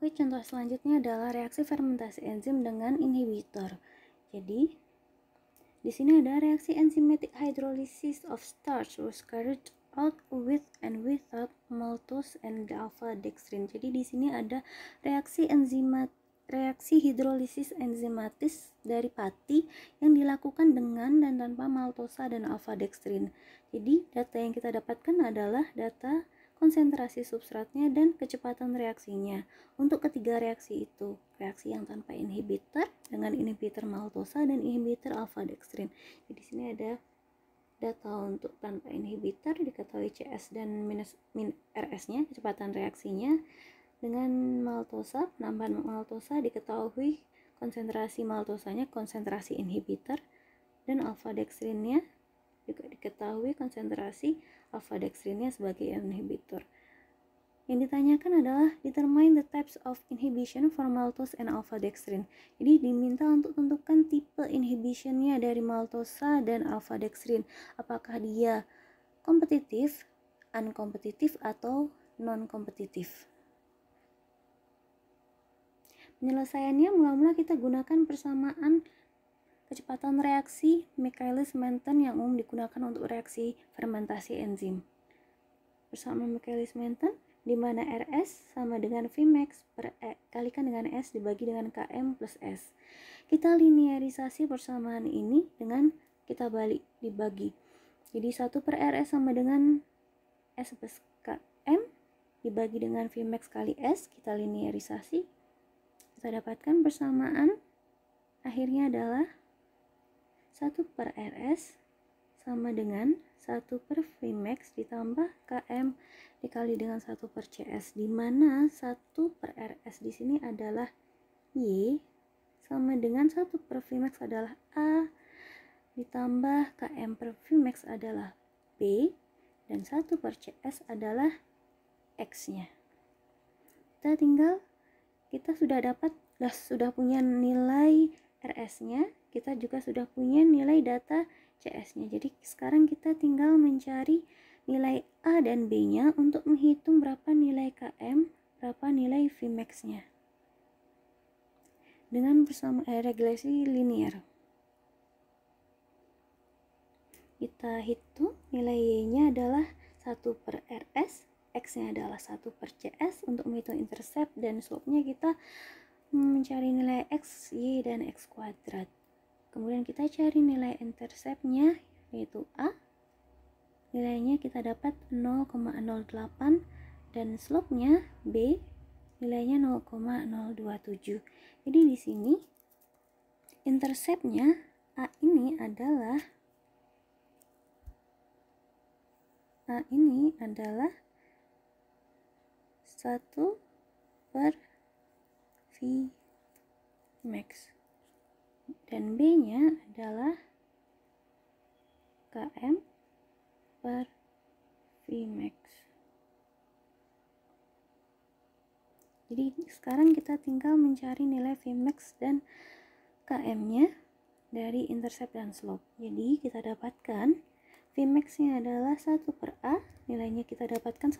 Oke, contoh selanjutnya adalah reaksi fermentasi enzim dengan inhibitor. Jadi, di sini ada reaksi enzymatic hydrolysis of starch was carried out with and without maltose and alpha dextrin. Jadi di sini ada reaksi hidrolisis enzimatis dari pati yang dilakukan dengan dan tanpa maltosa dan alpha dextrin. Jadi data yang kita dapatkan adalah data konsentrasi substratnya dan kecepatan reaksinya. Untuk ketiga reaksi itu, reaksi yang tanpa inhibitor dengan inhibitor maltosa dan inhibitor alpha dextrin. Jadi di sini ada data untuk tanpa inhibitor diketahui CS dan RS-nya, kecepatan reaksinya. Dengan maltosa, penambahan maltosa diketahui konsentrasi maltosanya, konsentrasi inhibitor, dan alpha dextrinnya juga diketahui konsentrasi alpha dextrinnya sebagai inhibitor. Yang ditanyakan adalah determine the types of inhibition for maltose and alpha dextrin. Jadi diminta untuk tentukan tipe inhibitionnya dari maltosa dan alpha dextrin. Apakah dia kompetitif, unkompetitif, atau non-kompetitif. Penyelesaiannya mula-mula kita gunakan persamaan kecepatan reaksi Michaelis-Menten yang umum digunakan untuk reaksi fermentasi enzim. Persamaan Michaelis-Menten di mana RS sama dengan Vmax per kalikan dengan S dibagi dengan Km plus S. Kita linearisasi persamaan ini dengan kita balik dibagi. Jadi 1 per RS sama dengan S plus Km dibagi dengan Vmax kali S, kita linearisasi. Kita dapatkan persamaan akhirnya adalah 1 per RS sama dengan 1 per Vmax ditambah Km dikali dengan 1 per CS, di mana 1 per RS di sini adalah Y sama dengan 1 per Vmax adalah A ditambah Km per Vmax adalah B dan 1 per CS adalah X-nya. Kita sudah punya nilai RS-nya, kita juga sudah punya nilai data CS-nya. Jadi sekarang kita tinggal mencari nilai A dan B-nya untuk menghitung berapa nilai Km, berapa nilai Vmax-nya. Dengan persamaan regresi linear. Kita hitung nilai Y-nya adalah 1 per RS, X-nya adalah 1 per CS. Untuk menghitung intercept dan slope-nya kita mencari nilai X, Y, dan X kuadrat. Kemudian kita cari nilai intercept-nya yaitu A. Nilainya kita dapat 0,08 dan slope-nya B nilainya 0,027. Jadi di sini intercept-nya A ini adalah 1 per Vmax dan B-nya adalah Km per Vmax. Jadi sekarang kita tinggal mencari nilai Vmax dan Km-nya dari intercept dan slope. Jadi kita dapatkan Vmax-nya adalah 1 per A, nilainya kita dapatkan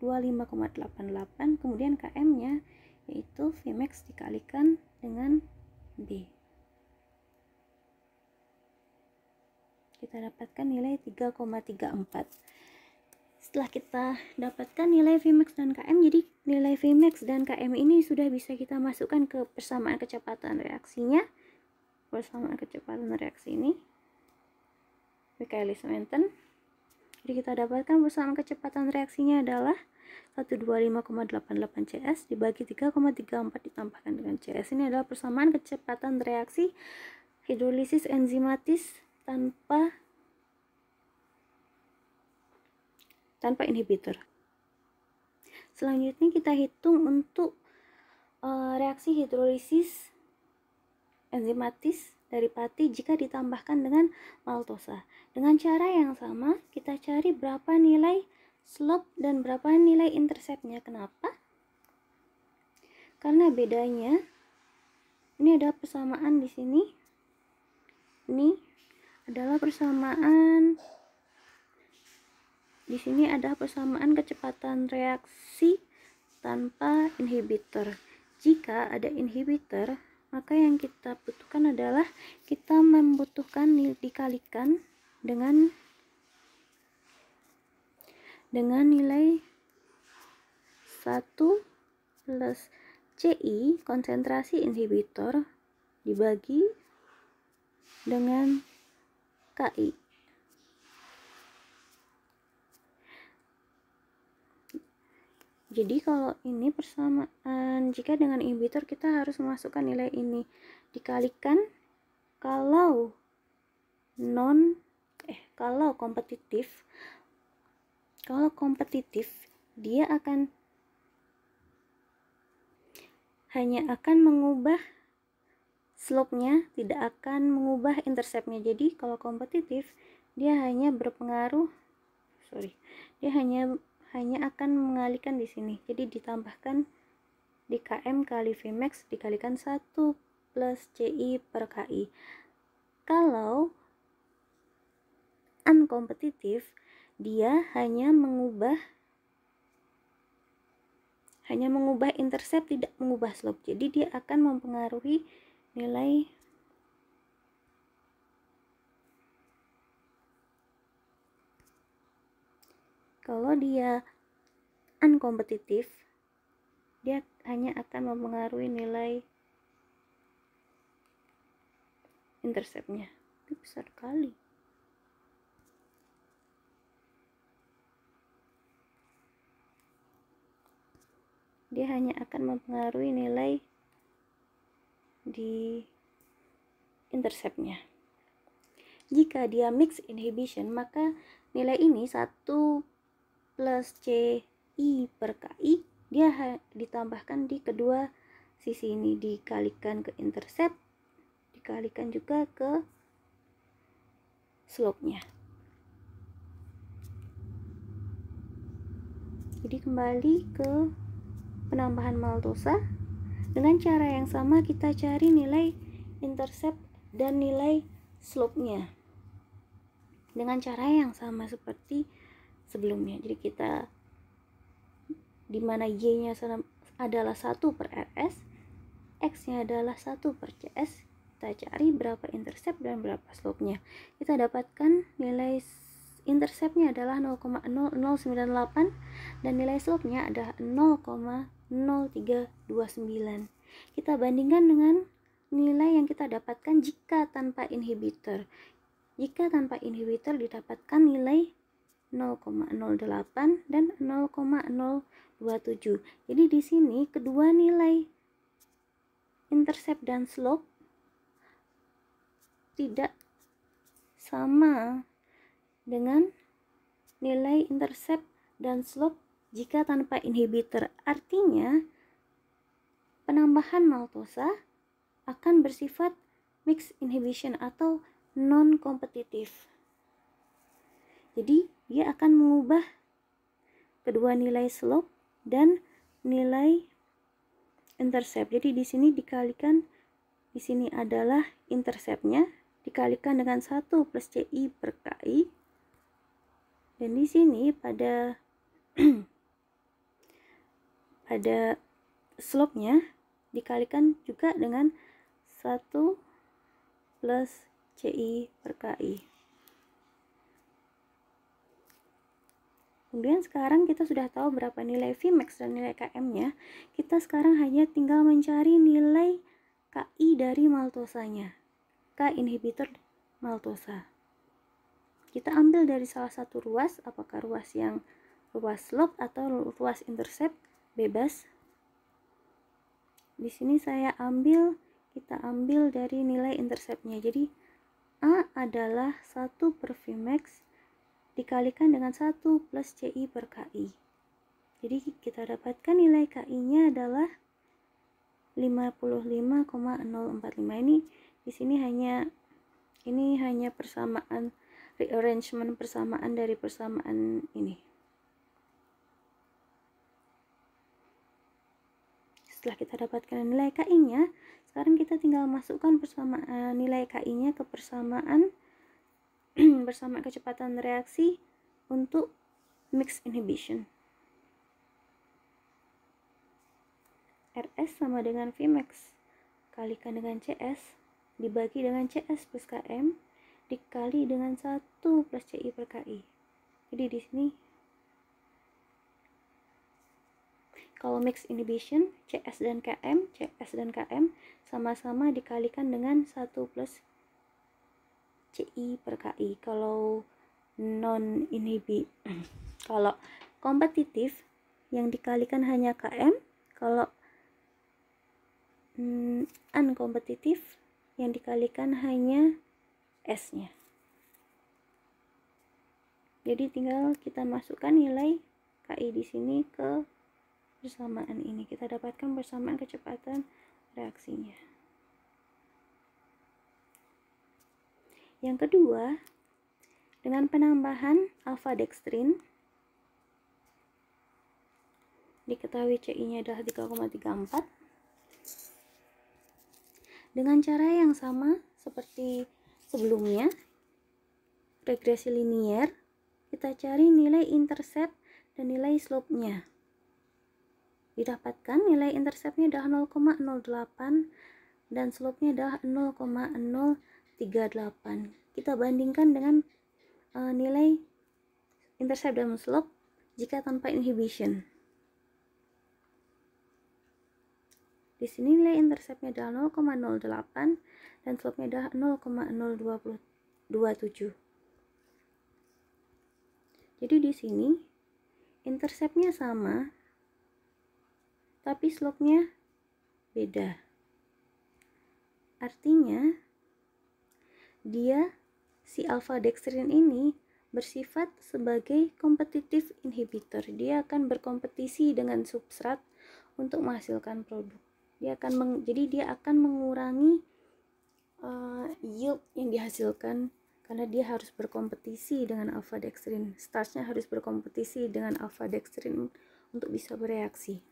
125,88, kemudian Km-nya yaitu Vmax dikalikan dengan B. Kita dapatkan nilai 3,34. Setelah kita dapatkan nilai Vmax dan Km, jadi nilai Vmax dan Km ini sudah bisa kita masukkan ke persamaan kecepatan reaksinya. Persamaan kecepatan reaksi ini Michaelis-Menten. Jadi kita dapatkan persamaan kecepatan reaksinya adalah 125,88 CS dibagi 3,34 ditambahkan dengan CS. Ini adalah persamaan kecepatan reaksi hidrolisis enzimatis tanpa inhibitor. Selanjutnya kita hitung untuk reaksi hidrolisis enzimatis dari pati jika ditambahkan dengan maltosa. Dengan cara yang sama, kita cari berapa nilai slope dan berapa nilai interceptnya. Kenapa? Karena bedanya, ini ada persamaan di sini. Ini adalah persamaan. Di sini ada persamaan kecepatan reaksi tanpa inhibitor. Jika ada inhibitor, maka yang kita butuhkan adalah kita membutuhkan dikalikan dengan nilai 1 plus CI konsentrasi inhibitor dibagi dengan KI. Jadi kalau ini persamaan, jika dengan inhibitor kita harus memasukkan nilai ini dikalikan kalau kompetitif dia hanya akan mengubah slope-nya, tidak akan mengubah intercept-nya. Jadi kalau kompetitif dia hanya akan mengalihkan di sini. Jadi ditambahkan di KM kali Vmax dikalikan 1 plus CI per KI. Kalau unkompetitif, dia hanya mengubah intercept, tidak mengubah slope. Jadi dia akan mempengaruhi nilai kalau dia unkompetitif, dia hanya akan mempengaruhi nilai interceptnya. Itu besar sekali. Dia hanya akan mempengaruhi nilai di interceptnya. Jika dia mix inhibition, maka nilai ini 1 plus CI per KI dia ditambahkan di kedua sisi ini, dikalikan ke intercept, dikalikan juga ke slope-nya. Jadi kembali ke penambahan maltosa. Dengan cara yang sama kita cari nilai intercept dan nilai slope-nya dengan cara yang sama seperti sebelumnya. Jadi kita dimana Y-nya adalah 1 per RS, X-nya adalah 1 per CS, kita cari berapa intercept dan berapa slope-nya. Kita dapatkan nilai intercept-nya adalah 0,0098 dan nilai slope-nya adalah 0,0329. Kita bandingkan dengan nilai yang kita dapatkan jika tanpa inhibitor. Jika tanpa inhibitor didapatkan nilai 0,08 dan 0,027. Jadi di sini kedua nilai intercept dan slope tidak sama dengan nilai intercept dan slope jika tanpa inhibitor. Artinya penambahan maltosa akan bersifat mixed inhibition atau non-kompetitif. Jadi dia akan mengubah kedua nilai slope dan nilai intercept. Jadi di sini dikalikan, di sini adalah interceptnya dikalikan dengan 1 plus CI per KI, dan di sini pada pada slope-nya dikalikan juga dengan 1 plus CI per KI. Kemudian sekarang kita sudah tahu berapa nilai Vmax dan nilai Km-nya. Kita sekarang hanya tinggal mencari nilai KI dari maltosanya, K inhibitor maltosa. Kita ambil dari salah satu ruas, apakah ruas slope atau ruas intercept, bebas. Di sini kita ambil dari nilai interceptnya. Jadi A adalah 1 per Vmax dikalikan dengan 1 plus CI per KI. Jadi kita dapatkan nilai KI-nya adalah 55,045. Ini di sini hanya persamaan, rearrangement persamaan dari persamaan ini. Setelah kita dapatkan nilai KI-nya, sekarang kita tinggal masukkan persamaan nilai KI-nya ke persamaan bersama kecepatan reaksi untuk mixed inhibition. RS sama dengan Vmax kalikan dengan CS dibagi dengan CS plus Km dikali dengan 1 plus CI per KI. Jadi di sini kalau mix inhibition CS dan KM sama-sama dikalikan dengan 1 plus CI per KI. Kalau non inhibit kalau kompetitif yang dikalikan hanya KM, kalau unkompetitif yang dikalikan hanya S-nya. Jadi tinggal kita masukkan nilai KI di sini ke persamaan ini. Kita dapatkan persamaan kecepatan reaksinya. Yang kedua, dengan penambahan alfa dextrin, diketahui CI-nya adalah 3,34. Dengan cara yang sama seperti sebelumnya, regresi linier, kita cari nilai intercept dan nilai slope-nya. Didapatkan nilai intercept-nya adalah 0,08 dan slope-nya adalah 0,038. Kita bandingkan dengan nilai intercept dan slope jika tanpa inhibition. Di sini nilai intercept-nya adalah 0,08 dan slope-nya adalah 0,027. Jadi di sini intercept-nya sama, tapi slope-nya beda. Artinya si alfa dextrin ini bersifat sebagai competitive inhibitor. Dia akan berkompetisi dengan substrat untuk menghasilkan produk. Jadi dia akan mengurangi yield yang dihasilkan karena dia harus berkompetisi dengan alfa dextrin. Starchnya harus berkompetisi dengan alfa dextrin untuk bisa bereaksi.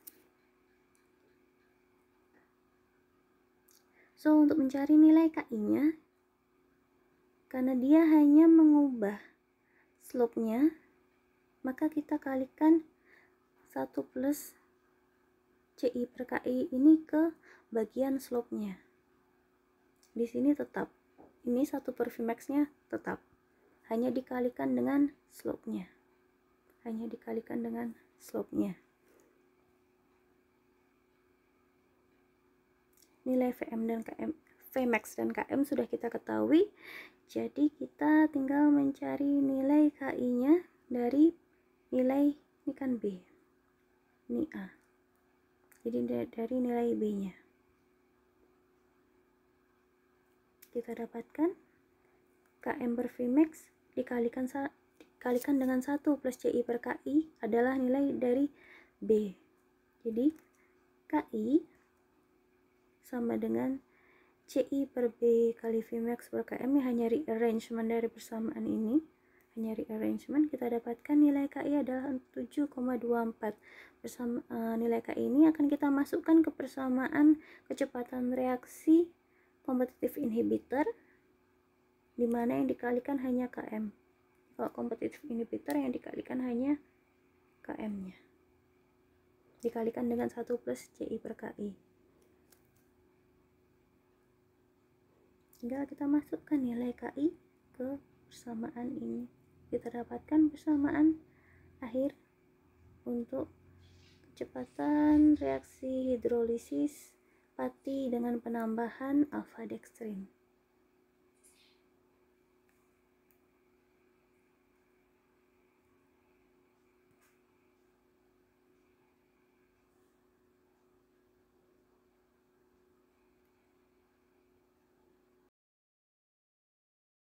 So, untuk mencari nilai KI-nya, karena dia hanya mengubah slope-nya, maka kita kalikan 1 plus CI per KI ini ke bagian slope-nya. Di sini tetap, ini 1 per Vmax-nya tetap, hanya dikalikan dengan slope-nya. Nilai Vmax dan Km sudah kita ketahui, jadi kita tinggal mencari nilai KI-nya dari nilai, ini kan B, ini A, jadi dari nilai B-nya kita dapatkan Km per Vmax dikalikan dengan 1 plus CI per KI adalah nilai dari B. Jadi KI sama dengan CI per B kali Vmax per Km, hanya rearrangement dari persamaan ini, kita dapatkan nilai KI adalah 7,24. Nilai KI ini akan kita masukkan ke persamaan kecepatan reaksi competitive inhibitor, di mana yang dikalikan hanya Km. Kalau competitive inhibitor yang dikalikan hanya Km-nya, dikalikan dengan 1 plus CI per KI. Tinggal kita masukkan nilai KI ke persamaan ini. Kita dapatkan persamaan akhir untuk kecepatan reaksi hidrolisis pati dengan penambahan alfa dextrin.